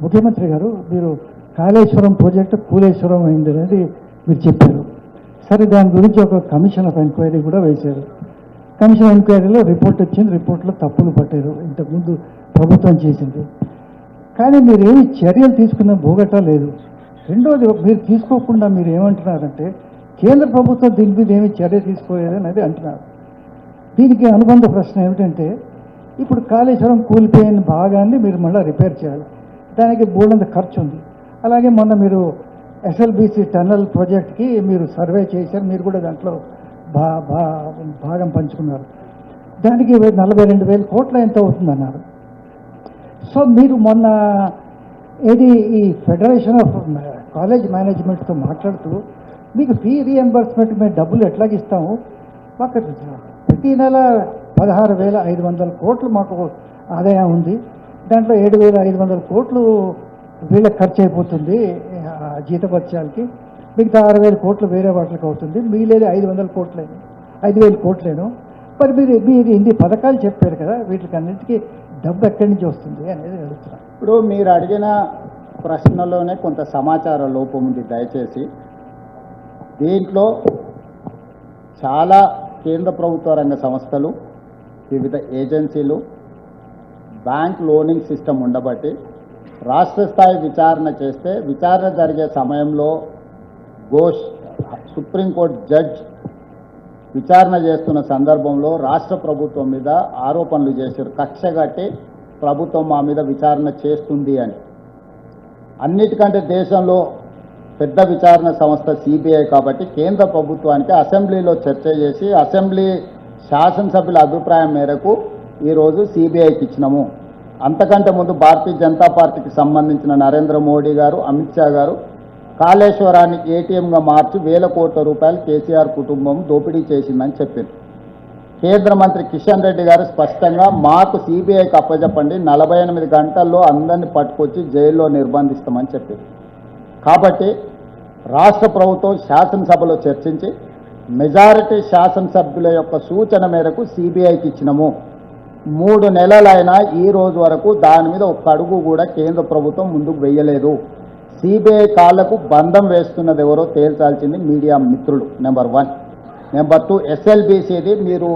ముఖ్యమంత్రి గారు మీరు కాళేశ్వరం ప్రాజెక్టు కూలేశ్వరం అయింది అనేది మీరు చెప్పారు. సరే, దాని గురించి ఒక కమిషన్ ఆఫ్ ఎంక్వైరీ కూడా వేశారు. కమిషన్ ఎంక్వైరీలో రిపోర్ట్ వచ్చింది, రిపోర్ట్లో తప్పులు పట్టారు, ఇంతకుముందు ప్రభుత్వం చేసింది. కానీ మీరేమి చర్యలు తీసుకున్న భూగట లేదు. రెండోది, మీరు తీసుకోకుండా మీరు ఏమంటున్నారంటే కేంద్ర ప్రభుత్వం దీని మీద ఏమి చర్య తీసుకోలేదనేది అంటున్నారు. దీనికి అనుబంధ ప్రశ్న ఏమిటంటే, ఇప్పుడు కాళేశ్వరం కూలిపోయిన భాగాన్ని మీరు మళ్ళీ రిపేర్ చేయాలి, దానికి బోల్డంత ఖర్చు ఉంది. అలాగే మొన్న మీరు ఎస్ఎల్బిసి టన్నల్ ప్రాజెక్ట్కి మీరు సర్వే చేశారు, మీరు కూడా దాంట్లో భాగం పంచుకున్నారు. దానికి 42,000 కోట్ల ఎంత అవుతుందన్నారు. సో మీరు మొన్న ఈ ఫెడరేషన్ ఆఫ్ కాలేజ్ మేనేజ్మెంట్తో మాట్లాడుతూ మీకు ఫీ రీఎంబర్స్మెంట్ మేము డబ్బులు ఎట్లాగిస్తాము, మాకు ప్రతి నెల 16,500 కోట్లు మాకు ఆదాయం ఉంది, దాంట్లో 7,500 కోట్లు వీళ్ళకి ఖర్చు అయిపోతుంది జీతభత్యాలకి, మిగతా 6,000 కోట్లు వేరే వాటికి అవుతుంది, మిగిలేదు 5,000 కోట్లేను. మరి మీరు ఇన్ని పథకాలు చెప్పారు కదా, వీటికి అన్నింటికీ డబ్బు ఎక్కడి నుంచి వస్తుంది అనేది అడుగుతున్నాను. ఇప్పుడు మీరు అడిగిన ప్రశ్నలోనే కొంత సమాచార లోపం ఉంది. దయచేసి దీంట్లో చాలా కేంద్ర ప్రభుత్వ రంగ సంస్థలు, వివిధ ఏజెన్సీలు, బ్యాంక్ లోనింగ్ సిస్టమ్ ఉండబట్టి రాష్ట్ర స్థాయి విచారణ చేస్తే విచారణ జరిగే సమయంలో సుప్రీంకోర్టు జడ్జ్ విచారణ చేస్తున్న సందర్భంలో రాష్ట్ర ప్రభుత్వం మీద ఆరోపణలు చేశారు, కక్షగట్టి ప్రభుత్వం మా మీద విచారణ చేస్తుంది అని. అన్నిటికంటే దేశంలో పెద్ద విచారణ సంస్థ సిబిఐ కాబట్టి కేంద్ర ప్రభుత్వానికి అసెంబ్లీలో చర్చ చేసి అసెంబ్లీ శాసనసభ్యుల అభిప్రాయం మేరకు ఈరోజు సిబిఐకి ఇచ్చినాము. అంతకంటే ముందు భారతీయ జనతా పార్టీకి సంబంధించిన నరేంద్ర మోడీ గారు, అమిత్ షా గారు కాళేశ్వరాన్ని ఏటీఎంగా మార్చి 1,000 కోట్ల రూపాయలు కేసీఆర్ కుటుంబం దోపిడీ చేసిందని చెప్పింది. కేంద్ర మంత్రి కిషన్ రెడ్డి గారు స్పష్టంగా మాకు సిబిఐకి అప్పచెప్పండి, 48 గంటల్లో అందరినీ పట్టుకొచ్చి జైల్లో నిర్బంధిస్తామని చెప్పింది. కాబట్టి రాష్ట్ర ప్రభుత్వం శాసనసభలో చర్చించి మెజారిటీ శాసనసభ్యుల యొక్క సూచన మేరకు సిబిఐకి ఇచ్చినాము. 3 నెలలైనా ఈ రోజు వరకు దాని మీద ఒక్క అడుగు కూడా కేంద్ర ప్రభుత్వం ముందుకు వెయ్యలేదు. సిబిఐ కాళ్లకు బంధం వేస్తున్నది ఎవరో తేల్చాల్సింది మీడియా మిత్రులు, నెంబర్ 1. నెంబర్ 2, ఎస్ఎల్బిసిది మీరు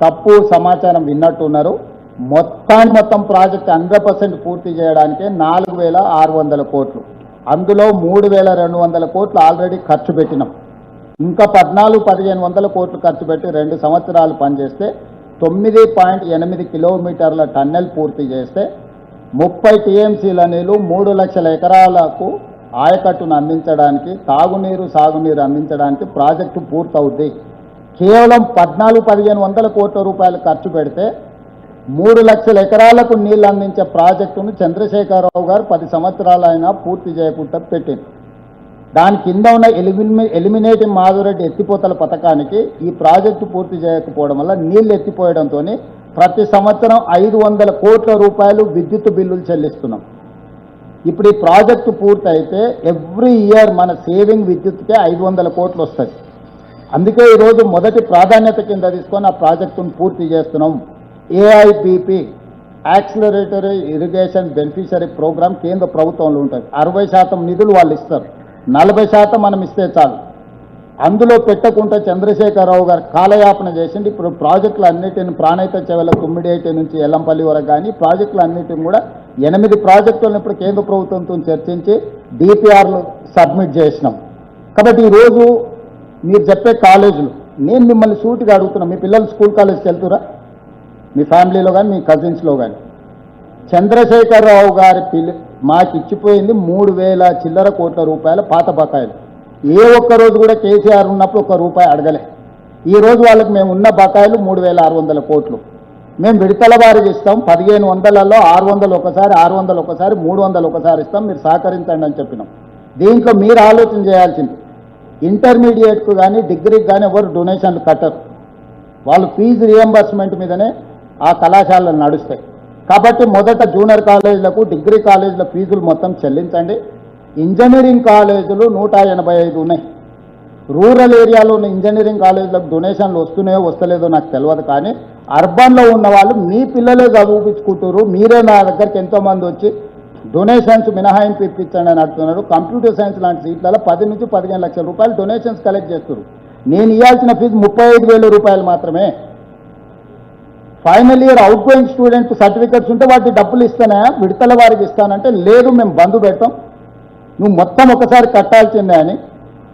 తప్పు సమాచారం విన్నట్టున్నారు. మొత్తం ప్రాజెక్ట్ 100% పూర్తి చేయడానికి 4,600 కోట్లు, అందులో 3,200 కోట్లు ఆల్రెడీ ఖర్చు పెట్టినాం. ఇంకా 14,000-1,500 కోట్లు ఖర్చు పెట్టి 2 సంవత్సరాలు పనిచేస్తే 9.8 కిలోమీటర్ల టన్నెల్ పూర్తి చేస్తే 30 టీఎంసీల నీళ్లు 3 లక్షల ఎకరాలకు ఆయకట్టును అందించడానికి, తాగునీరు సాగునీరు అందించడానికి ప్రాజెక్టు పూర్తవుద్ది. కేవలం 14,000-1,500 కోట్ల రూపాయలు ఖర్చు పెడితే 3 లక్షల ఎకరాలకు నీళ్లు అందించే ప్రాజెక్టును చంద్రశేఖరరావు గారు 10 సంవత్సరాలైనా పూర్తి చేయకుండా పెట్టింది. దాని కింద ఉన్న ఎలిమినేటింగ్ మాధురెడ్డి ఎత్తిపోతల పథకానికి ఈ ప్రాజెక్టు పూర్తి చేయకపోవడం వల్ల నీళ్లు ఎత్తిపోయడంతో ప్రతి సంవత్సరం 500 కోట్ల రూపాయలు విద్యుత్ బిల్లులు చెల్లిస్తున్నాం. ఇప్పుడు ఈ ప్రాజెక్టు పూర్తయితే ఎవ్రీ ఇయర్ మన సేవింగ్ విద్యుత్కే 500 కోట్లు వస్తుంది. అందుకే ఈరోజు మొదటి ప్రాధాన్యత కింద తీసుకొని ఆ ప్రాజెక్టును పూర్తి చేస్తున్నాం. ఏఐబిపి యాక్సిలరేటరీ ఇరిగేషన్ బెనిఫిషరీ ప్రోగ్రామ్ కేంద్ర ప్రభుత్వంలో ఉంటుంది. 60% నిధులు వాళ్ళు ఇస్తారు, 40% మనం ఇస్తే చాలు. అందులో పెట్టకుండా చంద్రశేఖరరావు గారు కాలయాపన చేసింది. ఇప్పుడు ప్రాజెక్టులు అన్నిటిని ప్రాణహిత చెవెల తుమ్మిడిఐటి నుంచి ఎల్లంపల్లి వరకు కానీ ప్రాజెక్టులు అన్నిటిని కూడా 8 ప్రాజెక్టులను ఇప్పుడు కేంద్ర ప్రభుత్వంతో చర్చించి డిపిఆర్లు సబ్మిట్ చేసినాం. కాబట్టి ఈరోజు మీరు చెప్పే కాలేజీలు, నేను మిమ్మల్ని సూటిగా అడుగుతున్నా, మీ పిల్లలు స్కూల్ కాలేజ్కి వెళ్తురా? మీ ఫ్యామిలీలో కానీ మీ కజిన్స్లో కానీ చంద్రశేఖరరావు గారి మాకు ఇచ్చిపోయింది 3,000 చిల్లర కోట్ల రూపాయల పాత బకాయిలు. ఏ ఒక్కరోజు కూడా కేసీఆర్ ఉన్నప్పుడు ₹1 అడగలే. ఈరోజు వాళ్ళకి మేము ఉన్న బకాయిలు 3,600 కోట్లు. మేము విడతల వారికి ఇస్తాం, 1,500లలో 600 ఒకసారి, 600 ఒకసారి, 300 ఒకసారి ఇస్తాం, మీరు సహకరించండి అని చెప్పినాం. దీంట్లో మీరు ఆలోచన చేయాల్సింది, ఇంటర్మీడియట్కు కానీ డిగ్రీకి కానీ ఎవరు డొనేషన్లు కట్టరు, వాళ్ళు ఫీజు రియంబర్స్మెంట్ మీదనే ఆ కళాశాలలు నడుస్తాయి. కాబట్టి మొదట జూనియర్ కాలేజీలకు, డిగ్రీ కాలేజీల ఫీజులు మొత్తం చెల్లించండి. ఇంజనీరింగ్ కాలేజీలు 185 ఉన్నాయి. రూరల్ ఏరియాలో ఉన్న ఇంజనీరింగ్ కాలేజీలకు డొనేషన్లు వస్తున్నాయో వస్తలేదో నాకు తెలియదు, కానీ అర్బన్లో ఉన్న వాళ్ళు మీ పిల్లలే చదివించుకుంటారు. మీరే నా దగ్గరికి ఎంతోమంది వచ్చి డొనేషన్స్ మినహాయింపు ఇప్పించండి అని అంటున్నారు. కంప్యూటర్ సైన్స్ లాంటి సీట్లలో 10 నుంచి 15 లక్షల రూపాయలు డొనేషన్స్ కలెక్ట్ చేస్తారు. నేను ఇవ్వాల్సిన ఫీజు 35,000 రూపాయలు మాత్రమే. Final year out going student certificates ఉంటే వాటి డబ్బులు ఇస్తానా, విడతల వారికి ఇస్తానంటే లేదు, మేము బంధు పెడతాం, నువ్వు మొత్తం ఒకసారి కట్టాల్సిందే అని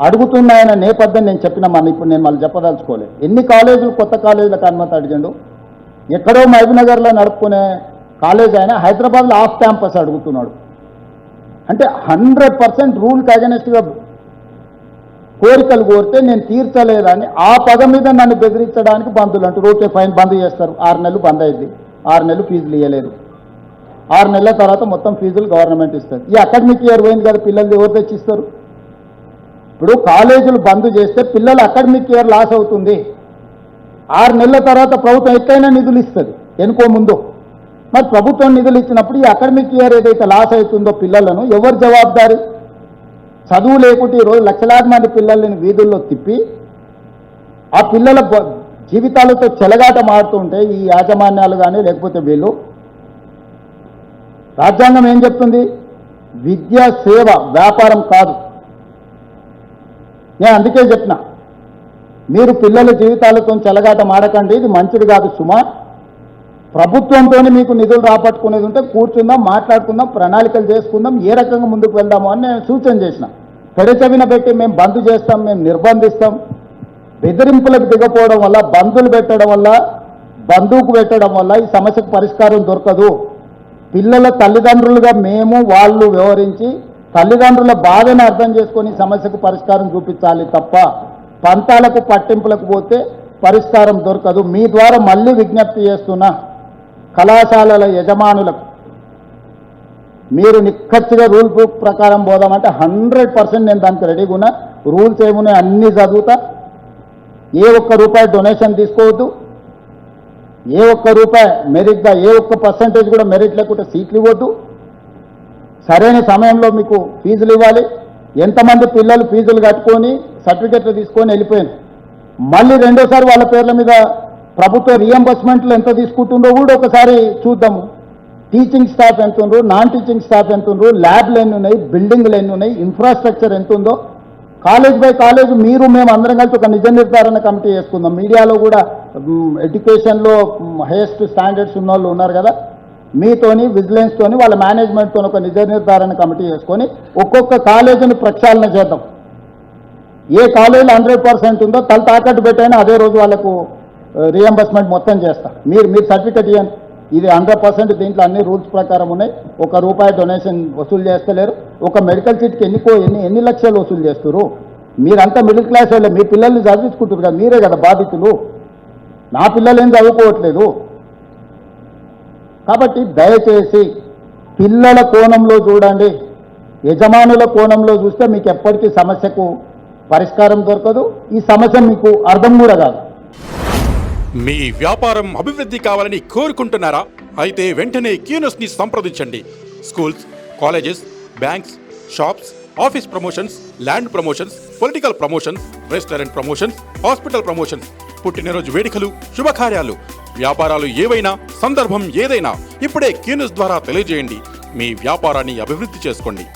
అడుగుతున్నాయన్న నేపథ్యం నేను చెప్పిన ఇప్పుడు నేను మళ్ళీ చెప్పదలుచుకోలేదు. ఎన్ని కాలేజీలు కొత్త కాలేజీలకు అనుమతి అడిగిండు. ఎక్కడో మహబూబ్నగర్లో నడుపుకునే కాలేజ్ అయినా హైదరాబాద్లో ఆఫ్ క్యాంపస్ అడుగుతున్నాడు. అంటే 100% రూల్కి అగెనెస్ట్గా కోరికలు కోరితే నేను తీర్చలేదని ఆ పదం మీద నన్ను బెదిరించడానికి బంధువులు అంటారు. ఓకే ఫైన్, బంద్ చేస్తారు. 6 నెలలు బంద్ అయింది, 6 నెలలు ఫీజులు ఇవ్వలేదు. 6 నెలల తర్వాత మొత్తం ఫీజులు గవర్నమెంట్ ఇస్తుంది. ఈ అకాడమిక్ ఇయర్ పోయింది కదా, పిల్లలు ఎవరు తెచ్చిస్తారు? ఇప్పుడు కాలేజీలు బంద్ చేస్తే పిల్లలు అకాడమిక్ ఇయర్ లాస్ అవుతుంది. 6 నెలల తర్వాత ప్రభుత్వం ఎక్కడైనా నిధులు ఇస్తుంది ఎనుకో ముందు. మరి ప్రభుత్వం నిధులు ఇచ్చినప్పుడు ఈ అకాడమిక్ ఇయర్ ఏదైతే లాస్ అవుతుందో పిల్లలను ఎవరు జవాబుదారి? చదువు లేకుంటే ఈరోజు లక్షలాది మంది పిల్లల్ని వీధుల్లో తిప్పి ఆ పిల్లల జీవితాలతో చెలగాట మారుతుంటే ఈ యాజమాన్యాలు కానీ లేకపోతే వీళ్ళు, రాజ్యాంగం ఏం చెప్తుంది? విద్య సేవ, వ్యాపారం కాదు. నేను అందుకే చెప్పిన, మీరు పిల్లల జీవితాలతో చెలగాట మాడకండి, ఇది మంచిది కాదు సుమా. ప్రభుత్వంతో మీకు నిధులు రాపట్టుకునేది ఉంటే కూర్చుందాం, మాట్లాడుకుందాం, ప్రణాళికలు చేసుకుందాం, ఏ రకంగా ముందుకు వెళ్దాము అని నేను సూచన చేసిన. పెడచెవిన పెట్టి మేము బంద్ చేస్తాం, మేము నిర్బంధిస్తాం, బెదిరింపులకు దిగపోవడం వల్ల, బంధులు పెట్టడం వల్ల, బంధువుకు పెట్టడం వల్ల ఈ సమస్యకు పరిష్కారం దొరకదు. పిల్లల తల్లిదండ్రులుగా మేము వాళ్ళు వ్యవహరించి తల్లిదండ్రుల బాధను అర్థం చేసుకొని సమస్యకు పరిష్కారం చూపించాలి తప్ప పంతాలకు పట్టింపులకు పోతే పరిష్కారం దొరకదు. మీ ద్వారా మళ్ళీ విజ్ఞప్తి చేస్తున్నా కళాశాలల యజమానులకు, మీరు నిక్కచ్చిగా రూల్ బుక్ ప్రకారం పోదామంటే 100% నేను దానికి రెడీగా ఉన్నా. రూల్స్ ఏమున్నాయి అన్నీ చదువుతా. ఏ ఒక్క రూపాయి డొనేషన్ తీసుకోవద్దు, ఏ ఒక్క రూపాయి మెరిట్గా, ఏ ఒక్క పర్సంటేజ్ కూడా మెరిట్ లేకుంటే సీట్లు ఇవ్వద్దు, సరైన సమయంలో మీకు ఫీజులు ఇవ్వాలి. ఎంతమంది పిల్లలు ఫీజులు కట్టుకొని సర్టిఫికెట్లు తీసుకొని వెళ్ళిపోయారు, మళ్ళీ రెండోసారి వాళ్ళ పేర్ల మీద ప్రభుత్వ రియంబర్స్మెంట్లు ఎంత తీసుకుంటుందో కూడా ఒకసారి చూద్దాము. టీచింగ్ స్టాఫ్ ఎంత ఉండ్రు, నాన్ టీచింగ్ స్టాఫ్ ఎంత ఉండ్రు, ల్యాబ్లు ఎన్ని ఉన్నాయి, బిల్డింగ్లు ఎన్ని ఉన్నాయి, ఇన్ఫ్రాస్ట్రక్చర్ ఎంత ఉందో కాలేజ్ బై కాలేజ్ మీరు మేము అందరం కలిసి ఒక నిజ నిర్ధారణ కమిటీ చేసుకుందాం. మీడియాలో కూడా ఎడ్యుకేషన్లో హైయెస్ట్ స్టాండర్డ్స్ ఉన్న వాళ్ళు ఉన్నారు కదా, మీతోని విజిలెన్స్తోని వాళ్ళ మేనేజ్మెంట్తో ఒక నిజ నిర్ధారణ కమిటీ చేసుకొని ఒక్కొక్క కాలేజీని ప్రక్షాళన చేద్దాం. ఏ కాలేజీలో 100% ఉందో తల తాకట్టు పెట్టైనా అదే రోజు వాళ్ళకు రియంబర్స్మెంట్ మొత్తం చేస్తా. మీరు సర్టిఫికెట్ ఇవ్వండి, ఇది 100% దీంట్లో అన్ని రూల్స్ ప్రకారం ఉన్నాయి. ₹1 డొనేషన్ వసూలు చేస్తలేరు. ఒక మెడికల్ సీట్కి ఎన్ని లక్షలు వసూలు చేస్తారు? మీరంతా మిడిల్ క్లాస్ వాళ్ళే, మీ పిల్లల్ని చదివించుకుంటారు కదా, మీరే కదా బాధితులు. నా పిల్లలు ఏం చదువుకోవట్లేదు. కాబట్టి దయచేసి పిల్లల కోణంలో చూడండి, యజమానుల కోణంలో చూస్తే మీకు ఎప్పటికీ సమస్యకు పరిష్కారం దొరకదు. ఈ సమస్య మీకు అర్థం కూడా కాదు. మీ వ్యాపారం అభివృద్ధి కావాలని కోరుకుంటున్నారా? అయితే వెంటనే క్యూనస్ ని సంప్రదించండి. Schools, colleges, banks, shops, office promotions, land promotions, political promotions, restaurant promotions, hospital promotions, పుట్టినరోజు వేడుకలు, శుభకార్యాలు, వ్యాపారాలు ఏవైనా, సందర్భం ఏదైనా ఇప్పుడే క్యూనస్ ద్వారా తెలియజేయండి. మీ వ్యాపారాన్ని అభివృద్ధి చేసుకోండి.